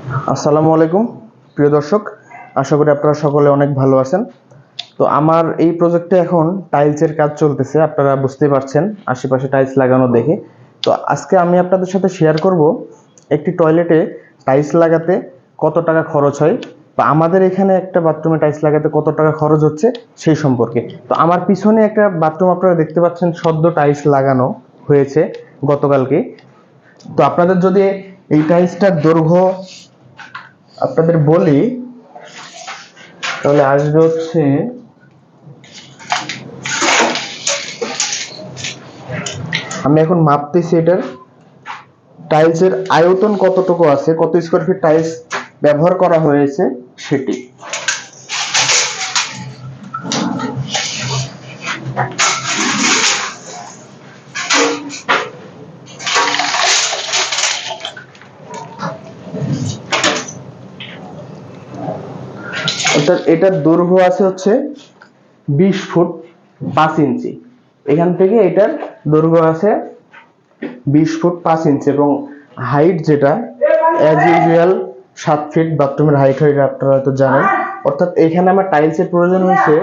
আসসালামু আলাইকুম প্রিয় দর্শক, আশা করি আপনারা সকলে অনেক ভালো আছেন। তো আমার এই প্রজেক্টে এখন টাইলসের কাজ চলতেছে, আপনারা বুঝতে পারছেন আশেপাশে টাইলস লাগানো দেখে। তো আজকে আমি আপনাদের সাথে শেয়ার করব একটি টয়লেটে টাইলস লাগাতে কত টাকা খরচ হয়, বা আমাদের এখানে একটা বাথরুমে টাইলস লাগাতে কত টাকা খরচ হচ্ছে সেই সম্পর্কে। তো আমার পিছনে একটা বাথরুম আপনারা দেখতে পাচ্ছেন, সদ্য টাইলস লাগানো হয়েছে গতকালকে। তো আপনাদের যদি এই টাইলসটার দৈর্ঘ্য আপনাদের বলি, তাহলে আসবে হচ্ছে আমি এখন মাপতেছি এটার টাইলসের আয়তন কতটুকু আছে, কত স্কয়ার ফিট টাইলস ব্যবহার করা হয়েছে সেটি। অর্থাৎ এটার দৈর্ঘ্য আছে হচ্ছে 20 ফুট 5 ইঞ্চি। এখান থেকে এটার দৈর্ঘ্য আছে 20 ফুট 5 ইঞ্চি এবং হাইট যেটা অ্যাজ ইউজুয়াল 7 ফিট বাথরুমের হাইট হয়, এটা আপনারা হয়তো জানেন। অর্থাৎ এখানে আমার টাইলসের প্রয়োজন হয়েছে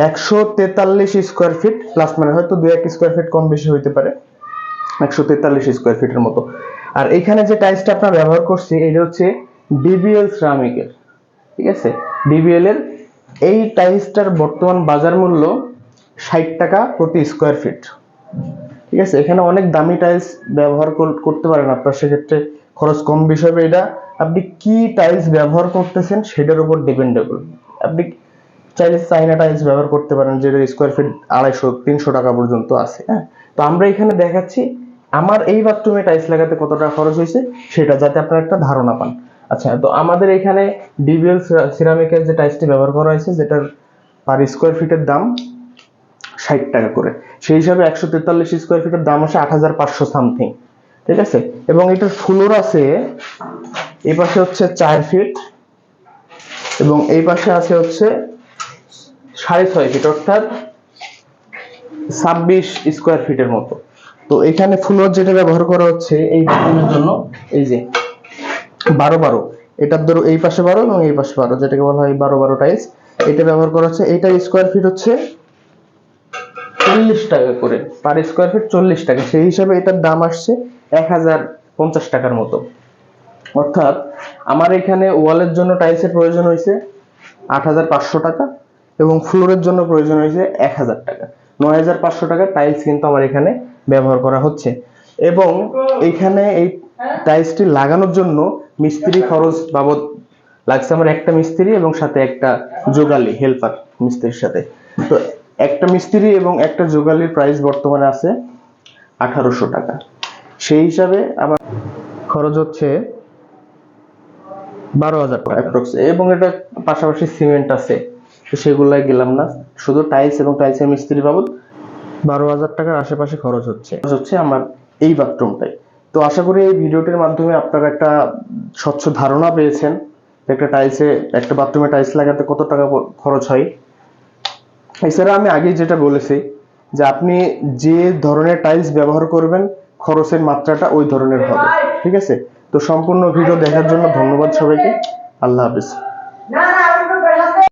143 স্কয়ার ফিট প্লাস, মানে হয়তো 2-1 স্কয়ার ফিট কম বেশি হইতে পারে, 143 স্কয়ার ফিটের মতো। আর এখানে যে টাইলসটা আপনারা ব্যবহার করছি এটা হচ্ছে ডিবিএল সিরামিকের, ঠিক আছে। ডিবিএল এর এই টাইলসটার বর্তমান বাজার মূল্য 60 টাকা প্রতি স্কয়ার ফিট, ঠিক আছে। এখানে অনেক দামি টাইলস ব্যবহার করতে পারেন আপনার, সেক্ষেত্রে খরচ কম বেশি হবে। এটা আপনি কি টাইলস ব্যবহার করতেছেন সেটার উপর ডিপেন্ডেবল। আপনি চাইলে চাইনা টাইলস ব্যবহার করতে পারেন, যেটা স্কয়ার ফিট 250-300 টাকা পর্যন্ত আছে। হ্যাঁ, তো আমরা এখানে দেখাচ্ছি আমার এই বাথরুমে টাইলস লাগাতে কত টাকা খরচ হয়েছে সেটা, যাতে আপনারা একটা ধারণা পান। আচ্ছা, তো আমাদের এখানে ডিবিএল সিরামিকের যে টাইলসটি ব্যবহার করা হয়েছে, যেটার পার স্কয়ার ফিটের দাম 60 টাকা করে, সেই হিসাবে 143 স্কয়ার ফিটের দাম আসে 8500 সামথিং, ঠিক আছে। এবং এটার ফ্লোর আছে এই পাশে হচ্ছে 4 ফিট এবং এই পাশে আছে হচ্ছে 6.5 ফিট, অর্থাৎ 26 স্কয়ার ফিটের মতো। তো এখানে ফ্লোর যেটা ব্যবহার করা হচ্ছে এই বাথরুমের জন্য, এই যে 12-12, এটার ধরো এই পাশে 12 এবং এই পাশে 12, যেটাকে বলা হয় 12-12 টাইলস, এটা ব্যবহার করা হচ্ছে। এইটার স্কয়ার ফিট হচ্ছে 40 টাকা করে, পার স্কয়ার ফিট 40 টাকা, সেই হিসাবে এটার দাম আসছে 1050 টাকার মতো। অর্থাৎ আমার এখানে ওয়ালের জন্য টাইলসের প্রয়োজন হয়েছে 8500 টাকা এবং ফ্লোরের জন্য প্রয়োজন হয়েছে 1000 টাকা। 9500 টাকার টাইলস কিন্তু আমার এখানে ব্যবহার করা হচ্ছে। এবং এইখানে এই টাইলসটি লাগানোর জন্য মিস্ত্রি খরচ বাবদ লাগছে আমার একটা মিস্ত্রি এবং সাথে একটা যোগালী হেল্পার মিস্ত্রির সাথে। তো একটা মিস্ত্রি এবং একটা যোগালীর প্রাইস বর্তমানে আছে 1800 টাকা, সেই হিসাবে আমার খরচ হচ্ছে 12,000 টাকা অ্যাপ্রক্স। এবং এটা পাশাপাশি সিমেন্ট আছে, তো সেগুলাই গেলাম না, শুধু টাইলস এবং টাইলসের মিস্ত্রি বাবদ 12,000 টাকার আশেপাশে খরচ হচ্ছে আমার এই বাথরুমটাই। তো আশা করি এই ভিডিওটির মাধ্যমে আপনারা একটা স্বচ্ছ ধারণা পেয়েছেন একটা টাইলসে, একটা বাথরুমে টাইলস লাগাতে কত টাকা খরচ হয়। এছাড়া আমি আগে যেটা বলেছি যে আপনি যে ধরনের টাইলস ব্যবহার করবেন খরচের মাত্রাটা ওই ধরনের হবে, ঠিক আছে। তো সম্পূর্ণ ভিডিও দেখার জন্য ধন্যবাদ সবাইকে। আল্লাহ হাফেজ।